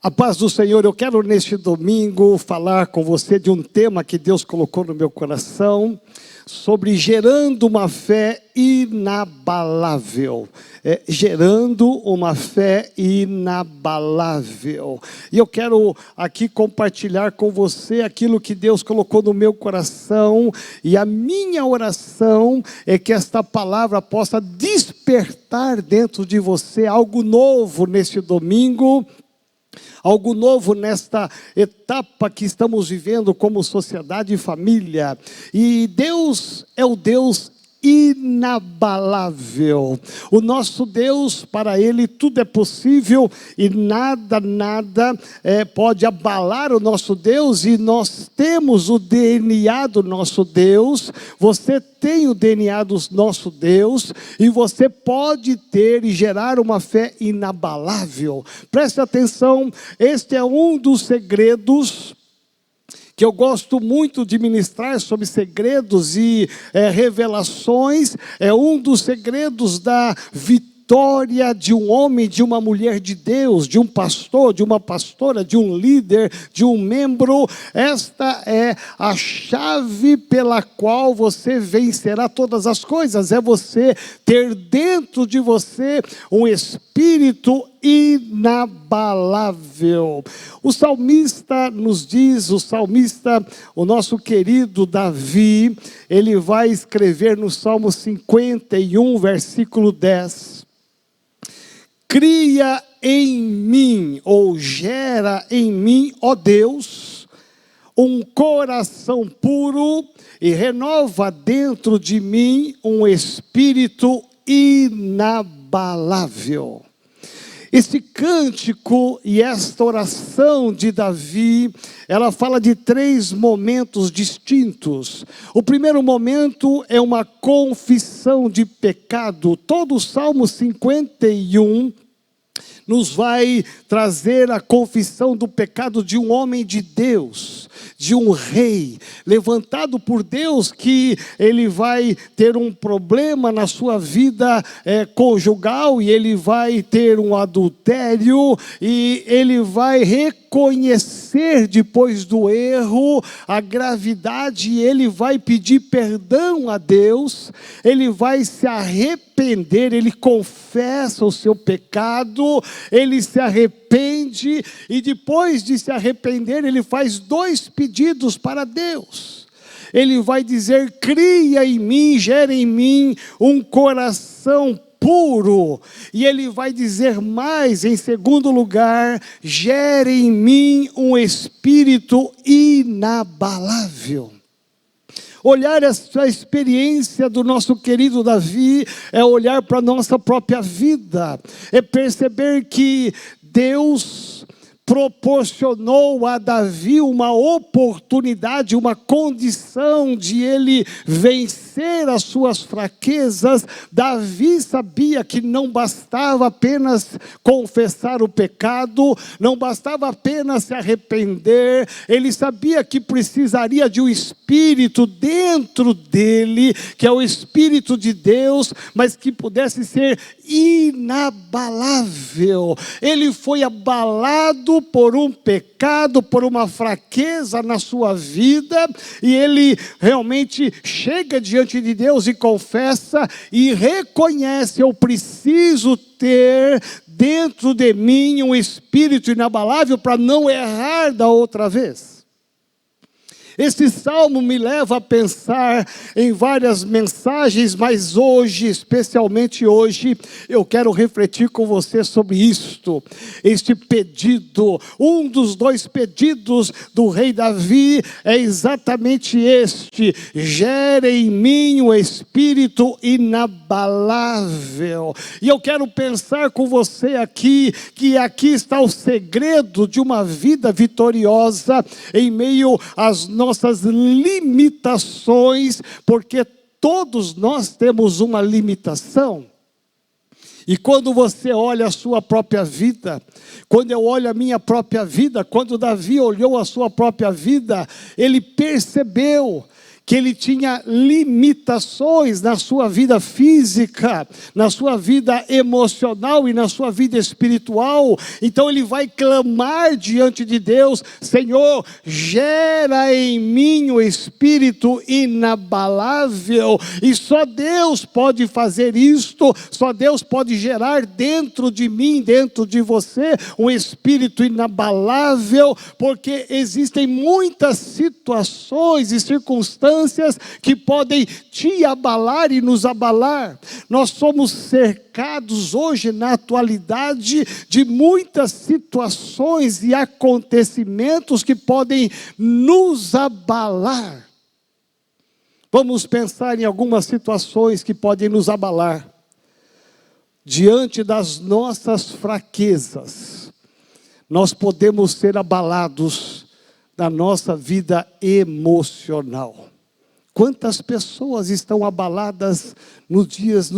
A paz do Senhor, eu quero neste domingo falar com você de um tema que Deus colocou no meu coração, sobre gerando uma fé inabalável. Gerando uma fé inabalável. E eu quero aqui compartilhar com você aquilo que Deus colocou no meu coração, e a minha oração é que esta palavra possa despertar dentro de você algo novo neste domingo, algo novo nesta etapa que estamos vivendo como sociedade e família. E Deus é o Deus inabalável. O nosso Deus, para Ele tudo é possível e nada pode abalar o nosso Deus. E nós temos o DNA do nosso Deus. Você tem o DNA do nosso Deus e você pode ter e gerar uma fé inabalável. Preste atenção, este é um dos segredos que eu gosto muito de ministrar, sobre segredos e revelações. É um dos segredos da vitória de um homem, de uma mulher de Deus, de um pastor, de uma pastora, de um líder, de um membro. Esta é a chave pela qual você vencerá todas as coisas. É você ter dentro de você um espírito inabalável. O salmista nos diz, o nosso querido Davi, ele vai escrever no Salmo 51, versículo 10. Cria em mim, ou gera em mim, ó Deus, um coração puro e renova dentro de mim um espírito inabalável. Esse cântico e esta oração de Davi, ela fala de 3 momentos distintos. O primeiro momento é uma confissão de pecado. Todo o Salmo 51 nos vai trazer a confissão do pecado de um homem de Deus, de um rei, levantado por Deus, que ele vai ter um problema na sua vida conjugal, e ele vai ter um adultério, e ele vai reconhecer depois do erro a gravidade, e ele vai pedir perdão a Deus, ele vai se arrepender, ele confessa o seu pecado, ele se arrepende, e depois de se arrepender, ele faz 2 pedidos para Deus. Ele vai dizer: cria em mim, gera em mim um coração puro. E ele vai dizer mais, em segundo lugar: gere em mim um espírito inabalável. Olhar essa experiência do nosso querido Davi é olhar para a nossa própria vida, é perceber que Deus proporcionou a Davi uma oportunidade, uma condição de ele vencer as suas fraquezas. Davi sabia que não bastava apenas confessar o pecado, não bastava apenas se arrepender, ele sabia que precisaria de um espírito dentro dele, que é o Espírito de Deus, mas que pudesse ser inabalável. Ele foi abalado por um pecado, por uma fraqueza na sua vida, e ele realmente chega diante de Deus e confessa e reconhece: eu preciso ter dentro de mim um espírito inabalável para não errar da outra vez. Esse salmo me leva a pensar em várias mensagens, mas hoje, especialmente hoje, eu quero refletir com você sobre isto. Este pedido, um dos 2 pedidos do rei Davi é exatamente este: gere em mim um espírito inabalável. E eu quero pensar com você aqui, que aqui está o segredo de uma vida vitoriosa em meio às nossas limitações, porque todos nós temos uma limitação. E quando você olha a sua própria vida, quando eu olho a minha própria vida, quando Davi olhou a sua própria vida, ele percebeu que ele tinha limitações na sua vida física, na sua vida emocional e na sua vida espiritual. Então ele vai clamar diante de Deus: Senhor, gera em mim o espírito inabalável. E só Deus pode fazer isto, só Deus pode gerar dentro de mim, dentro de você, um espírito inabalável, porque existem muitas situações e circunstâncias que podem te abalar e nos abalar. Nós somos cercados hoje, na atualidade, de muitas situações e acontecimentos que podem nos abalar. Vamos pensar em algumas situações que podem nos abalar. Diante das nossas fraquezas, nós podemos ser abalados da nossa vida emocional. Quantas pessoas estão abaladas nos dias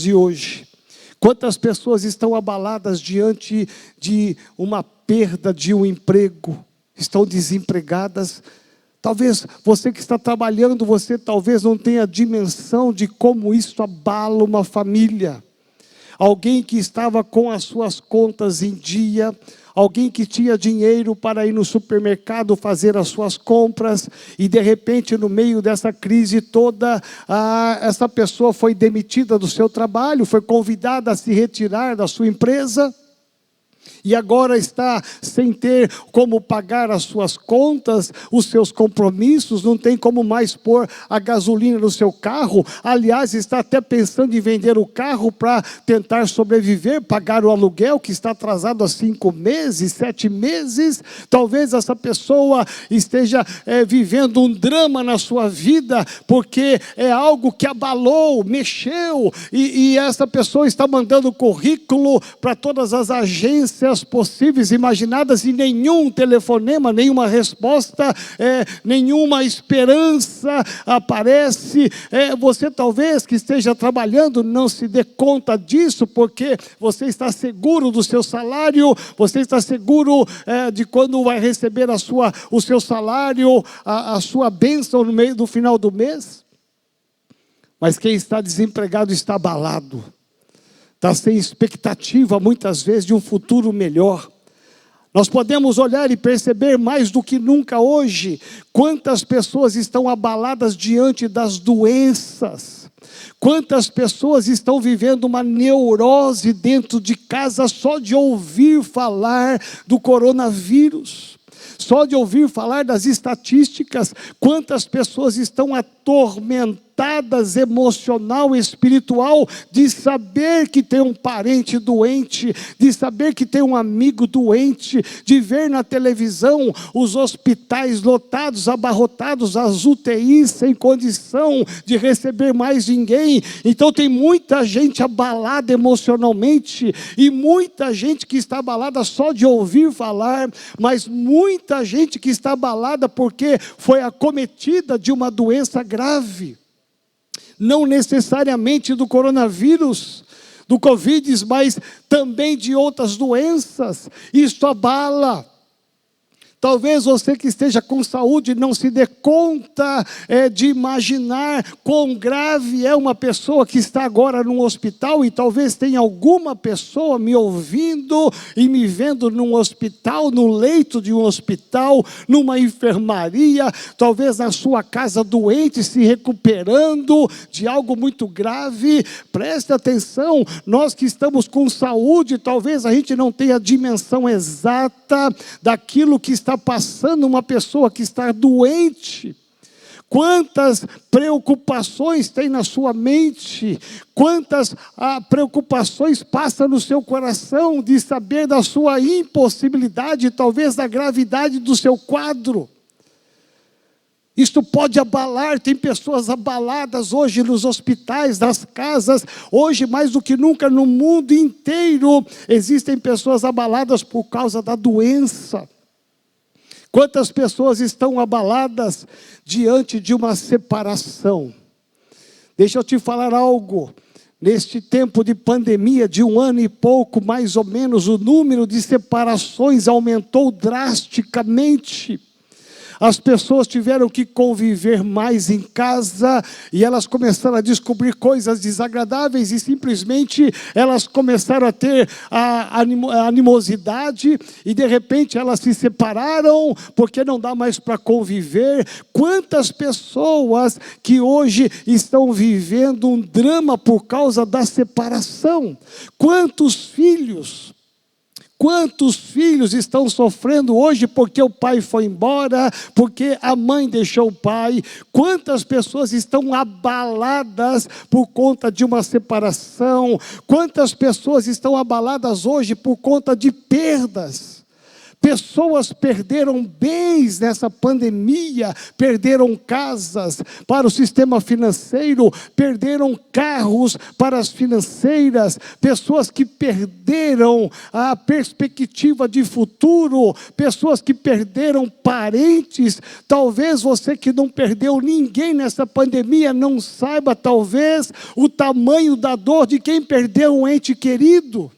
de hoje? Quantas pessoas estão abaladas diante de uma perda de um emprego? Estão desempregadas? Talvez você que está trabalhando, você talvez não tenha dimensão de como isso abala uma família. Alguém que estava com as suas contas em dia, alguém que tinha dinheiro para ir no supermercado fazer as suas compras, e de repente no meio dessa crise toda, essa pessoa foi demitida do seu trabalho, foi convidada a se retirar da sua empresa, e agora está sem ter como pagar as suas contas, os seus compromissos, não tem como mais pôr a gasolina no seu carro. Aliás, está até pensando em vender o carro para tentar sobreviver, pagar o aluguel que está atrasado há 5 meses, 7 meses. Talvez essa pessoa esteja vivendo um drama na sua vida, porque é algo que abalou, mexeu, e essa pessoa está mandando currículo para todas as agências possíveis, imaginadas, e nenhum telefonema, nenhuma resposta, nenhuma esperança aparece. Você talvez que esteja trabalhando não se dê conta disso, porque você está seguro do seu salário, você está seguro de quando vai receber o seu salário, a sua bênção no final do mês. Mas quem está desempregado está abalado. Está sem expectativa, muitas vezes, de um futuro melhor. Nós podemos olhar e perceber mais do que nunca hoje, quantas pessoas estão abaladas diante das doenças. Quantas pessoas estão vivendo uma neurose dentro de casa só de ouvir falar do coronavírus. Só de ouvir falar das estatísticas, quantas pessoas estão atormentadas emocional e espiritual, de saber que tem um parente doente, de saber que tem um amigo doente, de ver na televisão os hospitais lotados, abarrotados, as UTIs sem condição de receber mais ninguém. Então tem muita gente abalada emocionalmente, e muita gente que está abalada só de ouvir falar, mas muita gente que está abalada porque foi acometida de uma doença grave. Não necessariamente do coronavírus, do Covid, mas também de outras doenças. Isso abala. Talvez você que esteja com saúde não se dê conta de imaginar quão grave é uma pessoa que está agora num hospital, e talvez tenha alguma pessoa me ouvindo e me vendo num hospital, no leito de um hospital, numa enfermaria, talvez na sua casa doente, se recuperando de algo muito grave. Preste atenção, nós que estamos com saúde, talvez a gente não tenha a dimensão exata daquilo que está passando uma pessoa que está doente. Quantas preocupações tem na sua mente, quantas preocupações passam no seu coração de saber da sua impossibilidade, talvez da gravidade do seu quadro. Isto pode abalar, tem pessoas abaladas hoje nos hospitais, nas casas, hoje mais do que nunca no mundo inteiro, existem pessoas abaladas por causa da doença. Quantas pessoas estão abaladas diante de uma separação? Deixa eu te falar algo. Neste tempo de pandemia, de 1 ano e pouco, mais ou menos, o número de separações aumentou drasticamente. As pessoas tiveram que conviver mais em casa e elas começaram a descobrir coisas desagradáveis e simplesmente elas começaram a ter a animosidade e de repente elas se separaram porque não dá mais para conviver. Quantas pessoas que hoje estão vivendo um drama por causa da separação? Quantos filhos estão sofrendo hoje porque o pai foi embora, porque a mãe deixou o pai? Quantas pessoas estão abaladas por conta de uma separação? Quantas pessoas estão abaladas hoje por conta de perdas? Pessoas perderam bens nessa pandemia, perderam casas para o sistema financeiro, perderam carros para as financeiras, pessoas que perderam a perspectiva de futuro, pessoas que perderam parentes. Talvez você que não perdeu ninguém nessa pandemia não saiba, talvez, o tamanho da dor de quem perdeu um ente querido.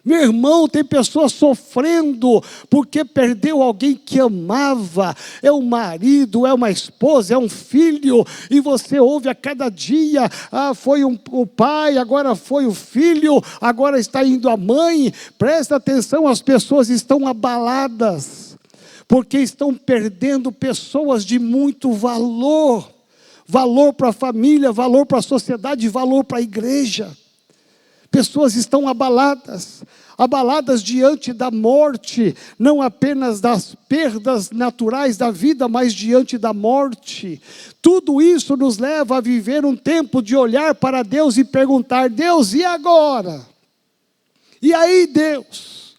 Meu irmão, tem pessoas sofrendo porque perdeu alguém que amava. É um marido, é uma esposa, é um filho. E você ouve a cada dia, foi o pai, agora foi o filho, agora está indo a mãe. Presta atenção, as pessoas estão abaladas, porque estão perdendo pessoas de muito valor. Valor para a família, valor para a sociedade, valor para a igreja. Pessoas estão abaladas diante da morte, não apenas das perdas naturais da vida, mas diante da morte. Tudo isso nos leva a viver um tempo de olhar para Deus e perguntar: Deus, e agora? E aí, Deus?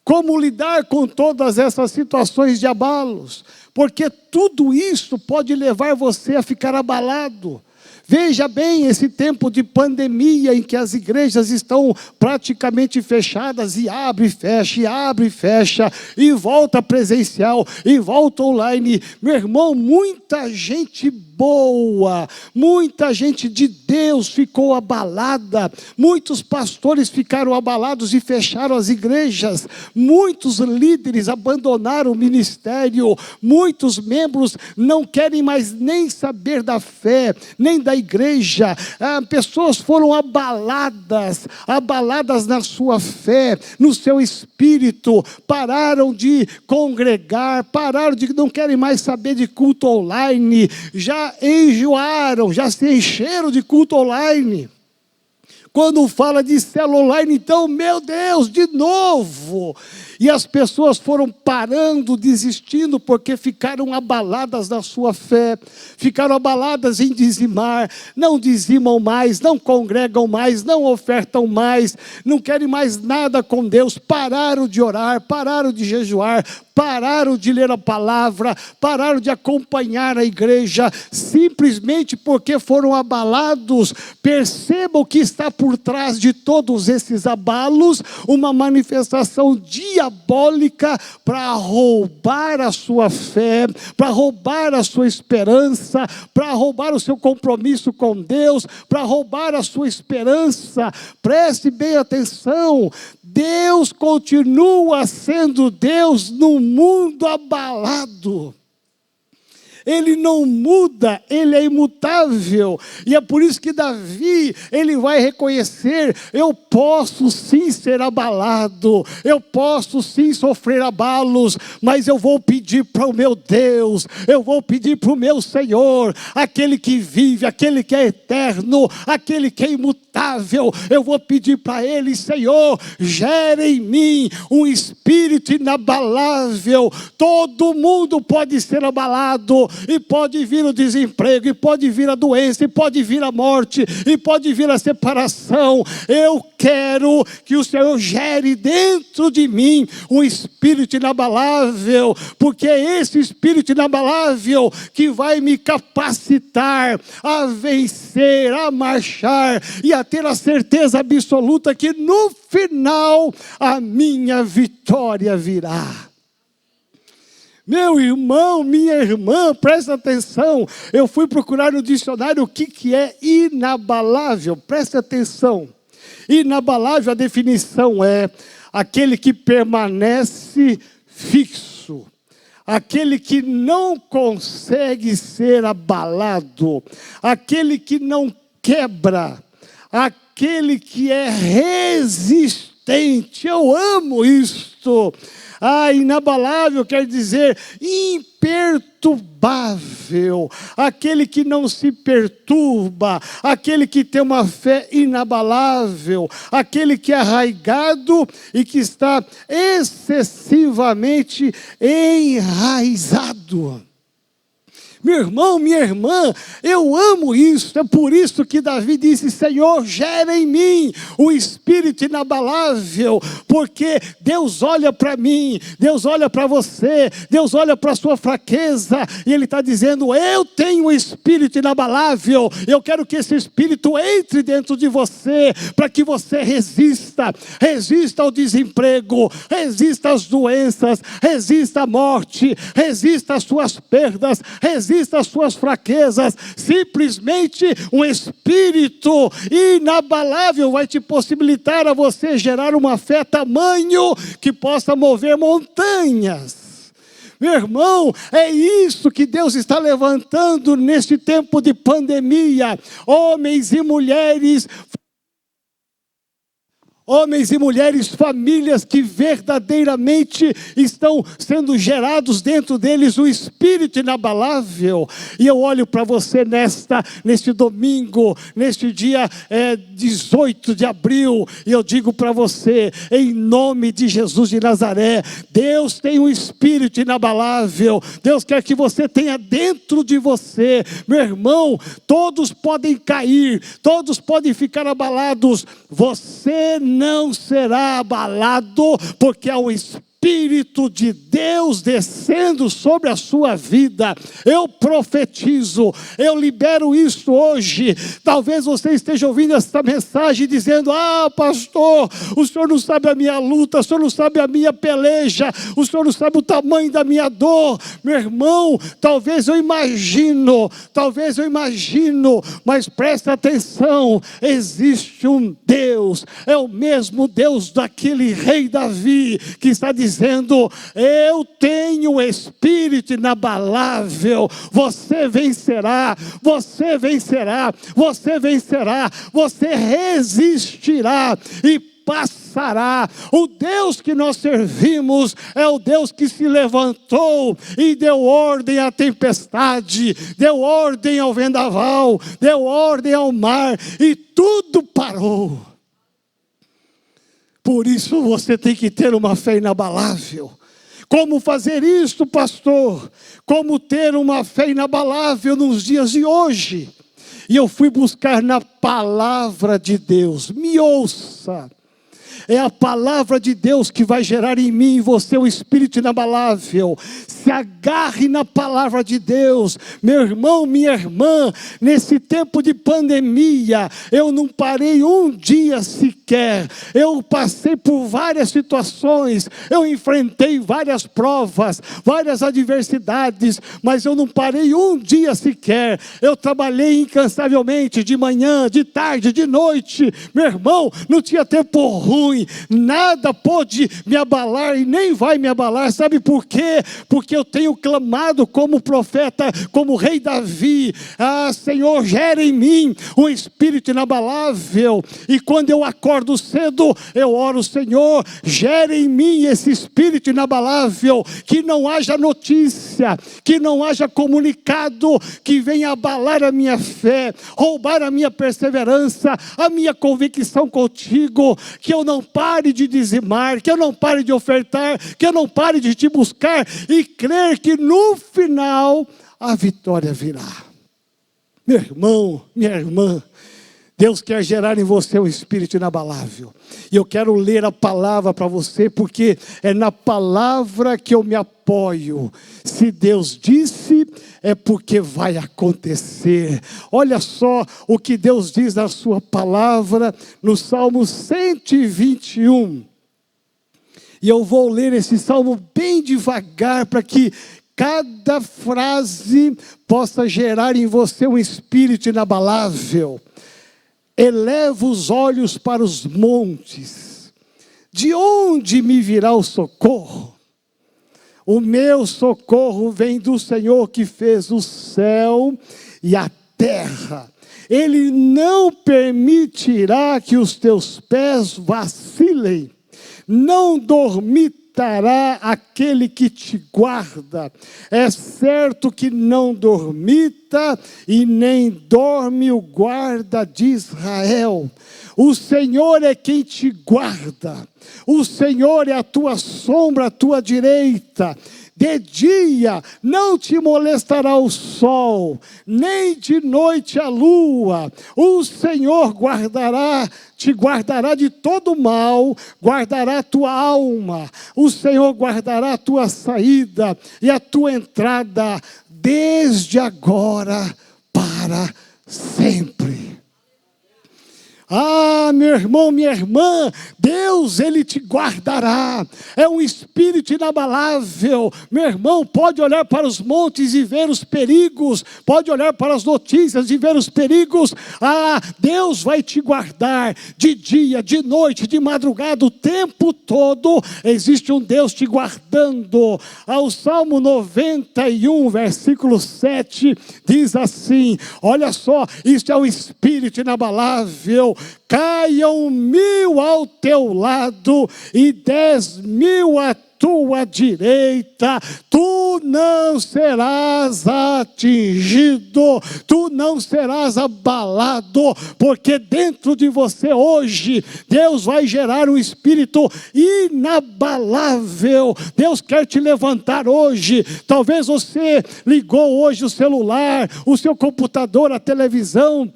Como lidar com todas essas situações de abalos? Porque tudo isso pode levar você a ficar abalado. Veja bem, esse tempo de pandemia em que as igrejas estão praticamente fechadas, e abre e fecha, e volta presencial, e volta online. Meu irmão, muita gente boa, muita gente de Deus ficou abalada, muitos pastores ficaram abalados e fecharam as igrejas, muitos líderes abandonaram o ministério, muitos membros não querem mais nem saber da fé, nem da igreja. Pessoas foram abaladas na sua fé, no seu espírito, pararam de congregar, não querem mais saber de culto online, já enjoaram, já se encheram de culto online. Quando fala de célula online, então, meu Deus, de novo. E as pessoas foram parando, desistindo, porque ficaram abaladas na sua fé, ficaram abaladas em dizimar, não dizimam mais, não congregam mais, não ofertam mais, não querem mais nada com Deus, pararam de orar, pararam de jejuar, pararam de ler a palavra, pararam de acompanhar a igreja, simplesmente porque foram abalados. Perceba o que está por trás de todos esses abalos: uma manifestação diabólica para roubar a sua fé, para roubar a sua esperança, para roubar o seu compromisso com Deus, para roubar a sua esperança. Preste bem atenção, Deus continua sendo Deus no mundo abalado. Ele não muda, ele é imutável. E é por isso que Davi, ele vai reconhecer: eu posso sim ser abalado, eu posso sim sofrer abalos, mas eu vou pedir para o meu Deus, eu vou pedir para o meu Senhor, aquele que vive, aquele que é eterno, aquele que é imutável. Eu vou pedir para Ele: Senhor, gera em mim um espírito inabalável. Todo mundo pode ser abalado, e pode vir o desemprego, e pode vir a doença, e pode vir a morte, e pode vir a separação. Eu quero que o Senhor gere dentro de mim um espírito inabalável, porque é esse espírito inabalável que vai me capacitar a vencer, a marchar e a ter a certeza absoluta que no final a minha vitória virá. Meu irmão, minha irmã, presta atenção. Eu fui procurar no dicionário o que é inabalável. Presta atenção. Inabalável, a definição é aquele que permanece fixo, aquele que não consegue ser abalado, aquele que não quebra, aquele que é resistente. Eu amo isto. Inabalável quer dizer imperturbável, aquele que não se perturba, aquele que tem uma fé inabalável, aquele que é arraigado e que está excessivamente enraizado. Meu irmão, minha irmã, eu amo isso. É por isso que Davi disse: Senhor, gera em mim o espírito inabalável, porque Deus olha para mim, Deus olha para você, Deus olha para a sua fraqueza, e Ele está dizendo: eu tenho um espírito inabalável, eu quero que esse espírito entre dentro de você, para que você resista ao desemprego, resista às doenças, resista à morte, resista às suas perdas, resista às suas fraquezas. Simplesmente um espírito inabalável vai te possibilitar a você gerar uma fé tamanho que possa mover montanhas. Meu irmão, é isso que Deus está levantando neste tempo de pandemia. Homens e mulheres, famílias que verdadeiramente estão sendo gerados dentro deles o espírito inabalável. E eu olho para você neste domingo, neste dia 18 de abril, e eu digo para você, em nome de Jesus de Nazaré, Deus tem um espírito inabalável. Deus quer que você tenha dentro de você. Meu irmão, todos podem cair, todos podem ficar abalados, você não será abalado, porque há um Espírito de Deus descendo sobre a sua vida. Eu profetizo, eu libero isso hoje. Talvez você esteja ouvindo esta mensagem dizendo: pastor, o senhor não sabe a minha luta, o senhor não sabe a minha peleja, o senhor não sabe o tamanho da minha dor. Meu irmão, talvez eu imagino, mas presta atenção, existe um Deus, é o mesmo Deus daquele rei Davi, que está dizendo: eu tenho um espírito inabalável. Você vencerá, você resistirá e passará. O Deus que nós servimos é o Deus que se levantou e deu ordem à tempestade, deu ordem ao vendaval, deu ordem ao mar, e tudo parou. Por isso você tem que ter uma fé inabalável. Como fazer isto, pastor? Como ter uma fé inabalável nos dias de hoje? E eu fui buscar na palavra de Deus. Me ouça. É a palavra de Deus que vai gerar em mim e você um espírito inabalável. Se agarre na palavra de Deus. Meu irmão, minha irmã, nesse tempo de pandemia, eu não parei um dia sequer. Eu passei por várias situações, eu enfrentei várias provas, várias adversidades, mas eu não parei um dia sequer. Eu trabalhei incansavelmente, de manhã, de tarde, de noite. Meu irmão, não tinha tempo ruim. Nada pôde me abalar e nem vai me abalar. Sabe por quê? Porque eu tenho clamado como profeta, como o rei Davi: Senhor, gera em mim um espírito inabalável. E quando eu acordo cedo, eu oro: Senhor, gera em mim esse espírito inabalável, que não haja notícia, que não haja comunicado que venha abalar a minha fé, roubar a minha perseverança, a minha convicção contigo, que eu não pare de dizimar, que eu não pare de ofertar, que eu não pare de te buscar e crer que no final a vitória virá. Meu irmão, minha irmã, Deus quer gerar em você um espírito inabalável. E eu quero ler a palavra para você, porque é na palavra que eu me apoio. Se Deus disse, é porque vai acontecer. Olha só o que Deus diz na sua palavra, no Salmo 121. E eu vou ler esse salmo bem devagar, para que cada frase possa gerar em você um espírito inabalável. Eleva os olhos para os montes, de onde me virá o socorro? O meu socorro vem do Senhor que fez o céu e a terra. Ele não permitirá que os teus pés vacilem. Não dormitará aquele que te guarda. É certo que não dormita e nem dorme o guarda de Israel. O Senhor é quem te guarda. O Senhor é a tua sombra, a tua direita. De dia não te molestará o sol, nem de noite a lua. O Senhor te guardará de todo mal, guardará a tua alma. O Senhor guardará a tua saída e a tua entrada, desde agora para sempre. Ah, meu irmão, minha irmã, Deus, Ele te guardará. É um espírito inabalável. Meu irmão, pode olhar para os montes e ver os perigos. Pode olhar para as notícias e ver os perigos. Ah, Deus vai te guardar de dia, de noite, de madrugada, o tempo todo. Existe um Deus te guardando. O Salmo 91, versículo 7, diz assim, olha só, isso é um espírito inabalável. Caiam 1000 ao teu lado e 10.000 à tua direita, tu não serás atingido, tu não serás abalado, porque dentro de você hoje, Deus vai gerar um espírito inabalável. Deus quer te levantar hoje. Talvez você ligou hoje o celular, o seu computador, a televisão,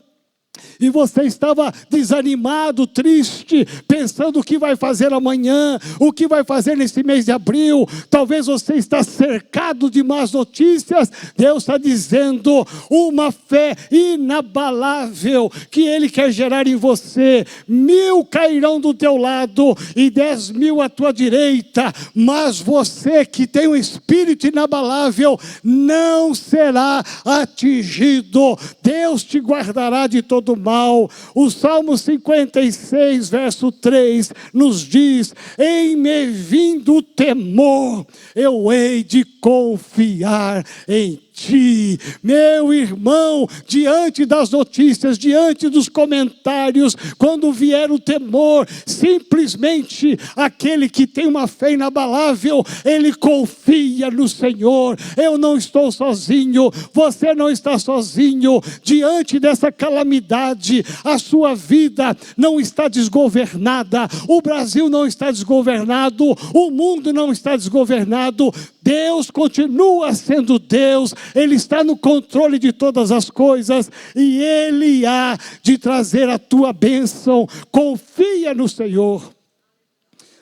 e você estava desanimado, triste, pensando o que vai fazer amanhã, o que vai fazer nesse mês de abril. Talvez você está cercado de más notícias. Deus está dizendo uma fé inabalável que Ele quer gerar em você. 1000 cairão do teu lado e 10.000 à tua direita, mas você que tem um espírito inabalável não será atingido. Deus te guardará de todo mal. O Salmo 56, verso 3, nos diz, em me vindo o temor, eu hei de confiar em ti. Meu irmão, diante das notícias, diante dos comentários, quando vier o temor, simplesmente aquele que tem uma fé inabalável, ele confia no Senhor. Eu não estou sozinho, você não está sozinho. Diante dessa calamidade, a sua vida não está desgovernada, o Brasil não está desgovernado, o mundo não está desgovernado. Deus continua sendo Deus, Ele está no controle de todas as coisas e Ele há de trazer a tua bênção. Confia no Senhor.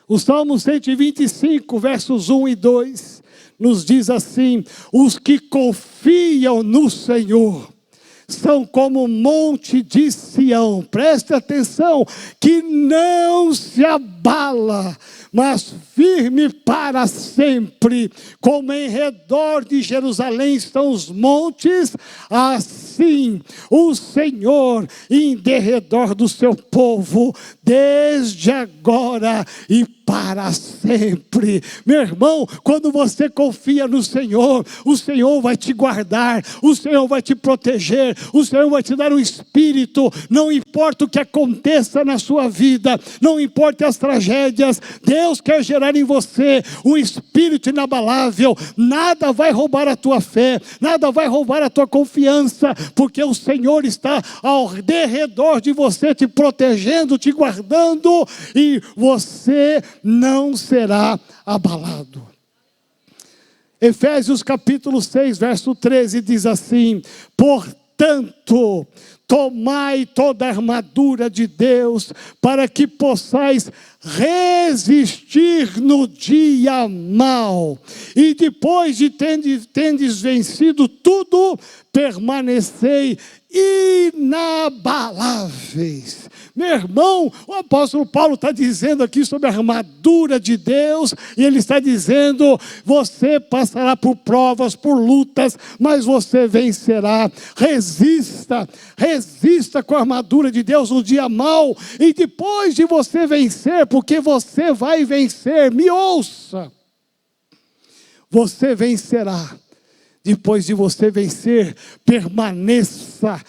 O Salmo 125, versos 1 e 2, nos diz assim, os que confiam no Senhor são como o monte de Sião, preste atenção, que não se abala, mas firme para sempre. Como em redor de Jerusalém estão os montes, assim o Senhor em derredor do seu povo, desde agora e para sempre. Meu irmão, quando você confia no Senhor, o Senhor vai te guardar, o Senhor vai te proteger, o Senhor vai te dar um espírito. Não importa o que aconteça na sua vida, não importa as tragédias, Deus quer gerar em você um espírito inabalável. Nada vai roubar a tua fé, nada vai roubar a tua confiança, porque o Senhor está ao derredor de você, te protegendo, te guardando, e você não será abalado. Efésios capítulo 6, verso 13 diz assim, portanto, tomai toda a armadura de Deus, para que possais resistir no dia mau, e depois de tendes vencido tudo, permanecei inabaláveis. Meu irmão, o apóstolo Paulo está dizendo aqui sobre a armadura de Deus, e ele está dizendo, você passará por provas, por lutas, mas você vencerá. Resista com a armadura de Deus no dia mau, e depois de você vencer, porque você vai vencer, me ouça. Você vencerá. Depois de você vencer, permaneça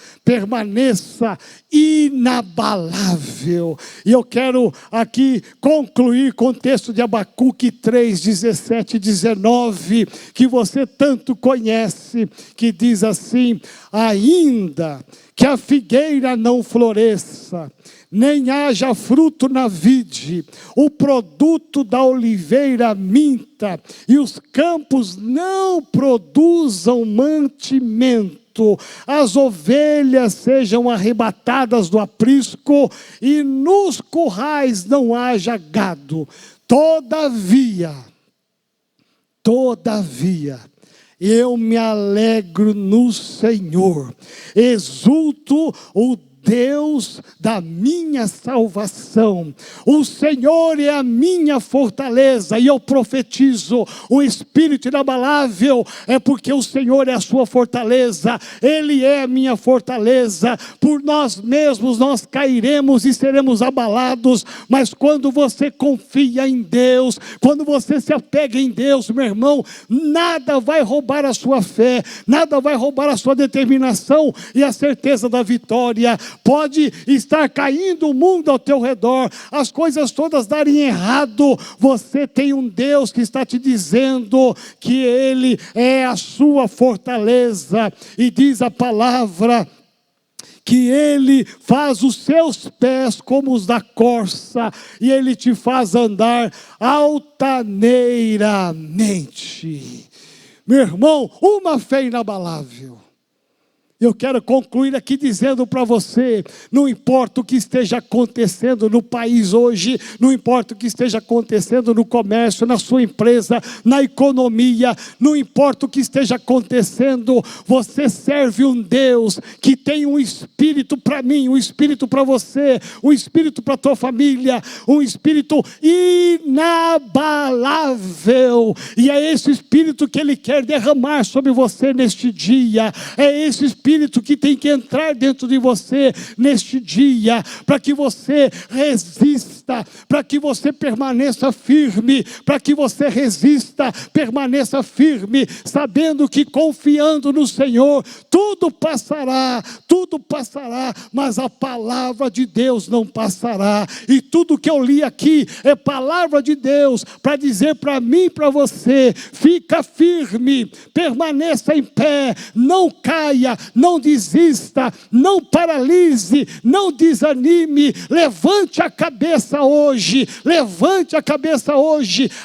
inabalável. E eu quero aqui concluir com o texto de Abacuque 3, 17 e 19, que você tanto conhece, que diz assim: ainda que a figueira não floresça, nem haja fruto na vide, o produto da oliveira minta, e os campos não produzam mantimento, as ovelhas sejam arrebatadas do aprisco, e nos currais não haja gado. Todavia, eu me alegro no Senhor, exulto o Deus da minha salvação. O Senhor é a minha fortaleza, e eu profetizo: o Espírito inabalável é porque o Senhor é a sua fortaleza. Ele é a minha fortaleza. Por nós mesmos nós cairemos e seremos abalados, mas quando você confia em Deus, quando você se apega em Deus, meu irmão, nada vai roubar a sua fé, nada vai roubar a sua determinação e a certeza da vitória. Pode estar caindo o mundo ao teu redor, as coisas todas darem errado, você tem um Deus que está te dizendo que Ele é a sua fortaleza. E diz a palavra que Ele faz os seus pés como os da corça, e Ele te faz andar altaneiramente. Meu irmão, uma fé inabalável. Eu quero concluir aqui dizendo para você: não importa o que esteja acontecendo no país hoje, não importa o que esteja acontecendo no comércio, na sua empresa, na economia, não importa o que esteja acontecendo, você serve um Deus que tem um espírito para mim, um espírito para você, um espírito para a tua família, um espírito inabalável, e é esse espírito que Ele quer derramar sobre você neste dia. É esse espírito que tem que entrar dentro de você neste dia, para que você resista, para que você permaneça firme, para que você resista, permaneça firme, sabendo que confiando no Senhor, tudo passará, mas a palavra de Deus não passará. E tudo que eu li aqui é palavra de Deus para dizer para mim e para você: fica firme, permaneça em pé, não caia, não desista, não paralise, não desanime. Levante a cabeça hoje,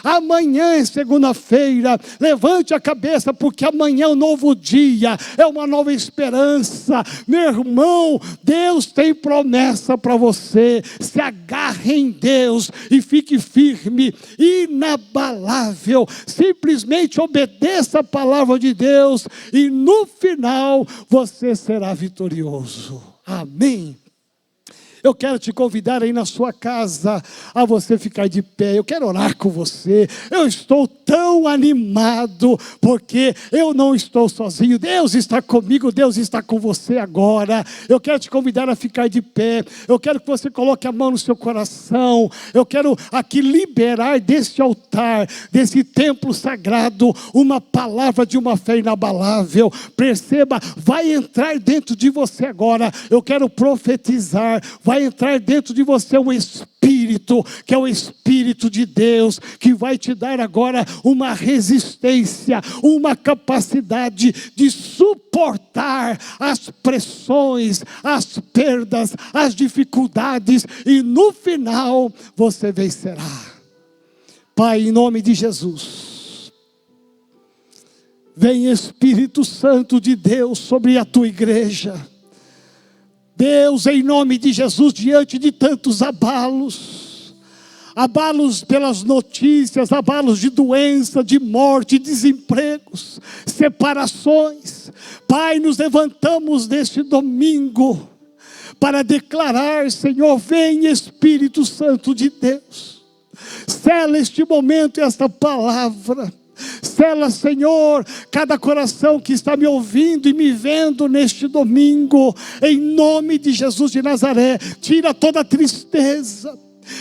amanhã é segunda-feira, levante a cabeça, porque amanhã é um novo dia, é uma nova esperança. Meu irmão, Deus tem promessa para você. Se agarre em Deus e fique firme, inabalável, simplesmente obedeça a palavra de Deus, e no final você será vitorioso. Amém. Eu quero te convidar aí na sua casa a você ficar de pé. Eu quero orar com você. Eu estou tão animado porque eu não estou sozinho. Deus está comigo, Deus está com você agora. Eu quero te convidar a ficar de pé. Eu quero que você coloque a mão no seu coração. Eu quero aqui liberar deste altar, desse templo sagrado, uma palavra de uma fé inabalável. Perceba, vai entrar dentro de você agora. Eu quero profetizar. Vai entrar dentro de você um Espírito, que é o Espírito de Deus, que vai te dar agora uma resistência, uma capacidade de suportar as pressões, as perdas, as dificuldades, e no final você vencerá. Pai, em nome de Jesus, vem Espírito Santo de Deus sobre a tua igreja. Deus, em nome de Jesus, diante de tantos abalos pelas notícias, abalos de doença, de morte, desempregos, separações, Pai, nos levantamos neste domingo para declarar: Senhor, vem Espírito Santo de Deus, sela este momento e esta palavra. Sela, Senhor, cada coração que está me ouvindo e me vendo neste domingo, em nome de Jesus de Nazaré. Tira toda tristeza,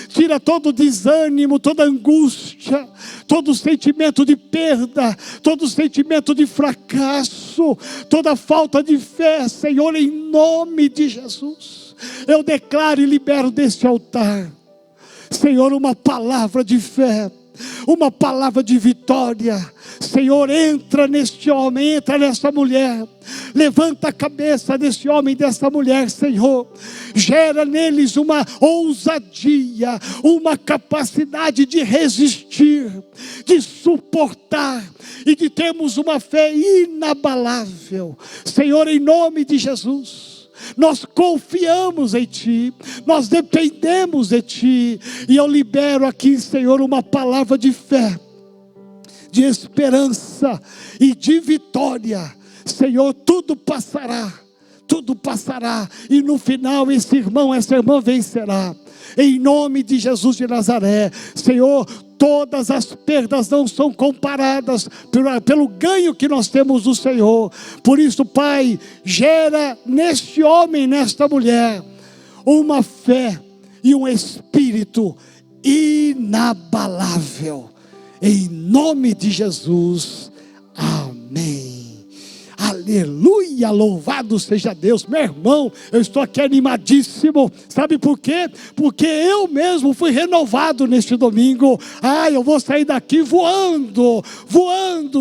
Tira todo desânimo, toda angústia, todo sentimento de perda, todo sentimento de fracasso, toda falta de fé, Senhor, em nome de Jesus. Eu declaro e libero deste altar, Senhor, uma palavra de fé, uma palavra de vitória. Senhor, entra neste homem, entra nesta mulher, levanta a cabeça desse homem e dessa mulher, Senhor, gera neles uma ousadia, uma capacidade de resistir, de suportar e de termos uma fé inabalável. Senhor, em nome de Jesus, nós confiamos em Ti, nós dependemos de Ti, e eu libero aqui, Senhor, uma palavra de fé, de esperança e de vitória. Senhor, tudo passará, e no final esse irmão, essa irmã vencerá, em nome de Jesus de Nazaré. Senhor, todas as perdas não são comparadas pelo ganho que nós temos do Senhor. Por isso, Pai, gera neste homem, nesta mulher, uma fé e um espírito inabalável, em nome de Jesus, amém. Aleluia, louvado seja Deus. Meu irmão, eu estou aqui animadíssimo. Sabe por quê? Porque eu mesmo fui renovado neste domingo. Eu vou sair daqui voando.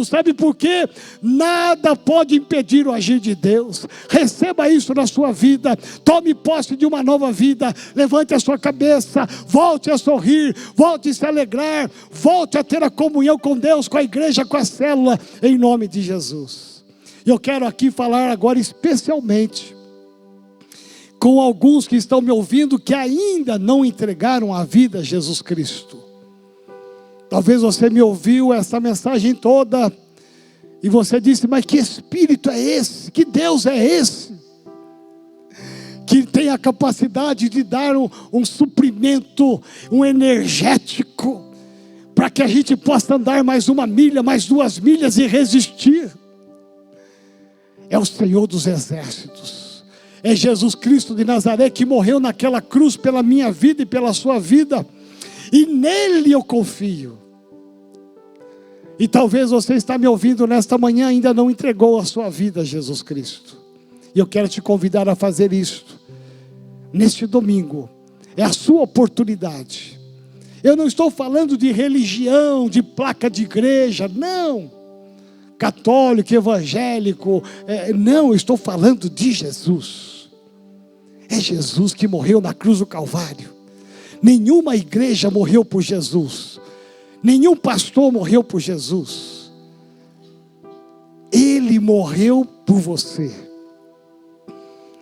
Sabe por quê? Nada pode impedir o agir de Deus. Receba isso na sua vida. Tome posse de uma nova vida. Levante a sua cabeça, volte a sorrir, volte a se alegrar, volte a ter a comunhão com Deus, com a igreja, com a célula, em nome de Jesus. E eu quero aqui falar agora especialmente com alguns que estão me ouvindo que ainda não entregaram a vida a Jesus Cristo. Talvez você me ouviu essa mensagem toda e você disse: mas que espírito é esse? Que Deus é esse? Que tem a capacidade de dar um suprimento, um energético, para que a gente possa andar mais 1 milha, mais 2 milhas e resistir. É o Senhor dos exércitos, é Jesus Cristo de Nazaré, que morreu naquela cruz pela minha vida e pela sua vida, e nele eu confio. E talvez você está me ouvindo nesta manhã, ainda não entregou a sua vida a Jesus Cristo, e eu quero te convidar a fazer isto, neste domingo, é a sua oportunidade. Eu não estou falando de religião, de placa de igreja, não, católico, evangélico, não, eu estou falando de Jesus. É Jesus que morreu na cruz do Calvário. Nenhuma igreja morreu por Jesus, nenhum pastor morreu por Jesus. Ele morreu por você.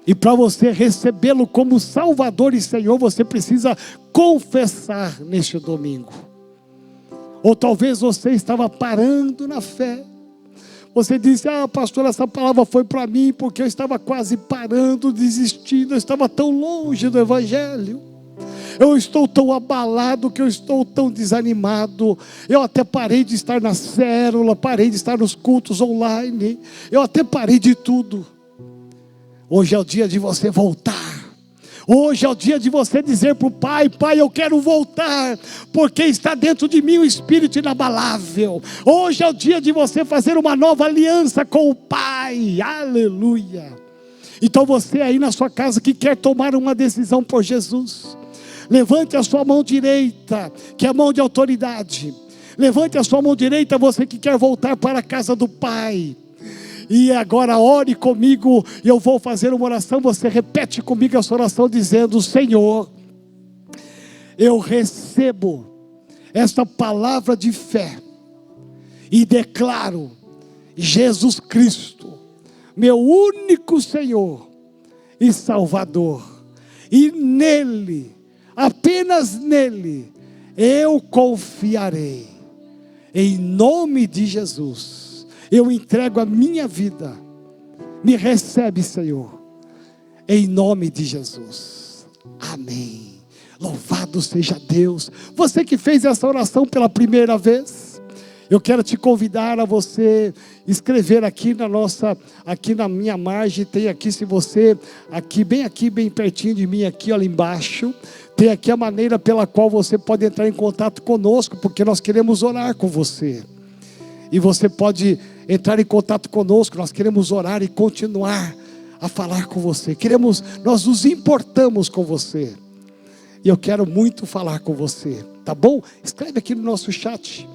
E para você recebê-lo como Salvador e Senhor, você precisa confessar neste domingo. Ou talvez você estava parando na fé. Você disse: pastor, essa palavra foi para mim porque eu estava quase parando, desistindo, eu estava tão longe do Evangelho. Eu estou tão abalado, que eu estou tão desanimado. Eu até parei de estar na célula, parei de estar nos cultos online. Eu até parei de tudo. Hoje é o dia de você voltar. Hoje é o dia de você dizer para o Pai: Pai, eu quero voltar, porque está dentro de mim um espírito inabalável. Hoje é o dia de você fazer uma nova aliança com o Pai. Aleluia. Então você aí na sua casa que quer tomar uma decisão por Jesus, levante a sua mão direita, que é a mão de autoridade. Levante a sua mão direita, você que quer voltar para a casa do Pai. E agora ore comigo, e eu vou fazer uma oração, você repete comigo essa oração dizendo: Senhor, eu recebo esta palavra de fé, e declaro Jesus Cristo, meu único Senhor e Salvador, e nele, apenas nele, eu confiarei, em nome de Jesus. Eu entrego a minha vida. Me recebe, Senhor, em nome de Jesus. Amém. Louvado seja Deus. Você que fez essa oração pela primeira vez, eu quero te convidar a você escrever aqui na minha margem. Tem aqui, se você, aqui bem pertinho de mim, aqui olha embaixo, Tem aqui a maneira pela qual você pode entrar em contato conosco, porque nós queremos orar com você. E você pode entrar em contato conosco, nós queremos orar e continuar a falar com você. Nós nos importamos com você. E eu quero muito falar com você, tá bom? Escreve aqui no nosso chat.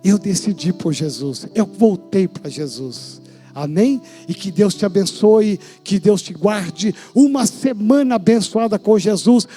Eu decidi por Jesus, eu voltei para Jesus. Amém? E que Deus te abençoe, que Deus te guarde. Uma semana abençoada com Jesus.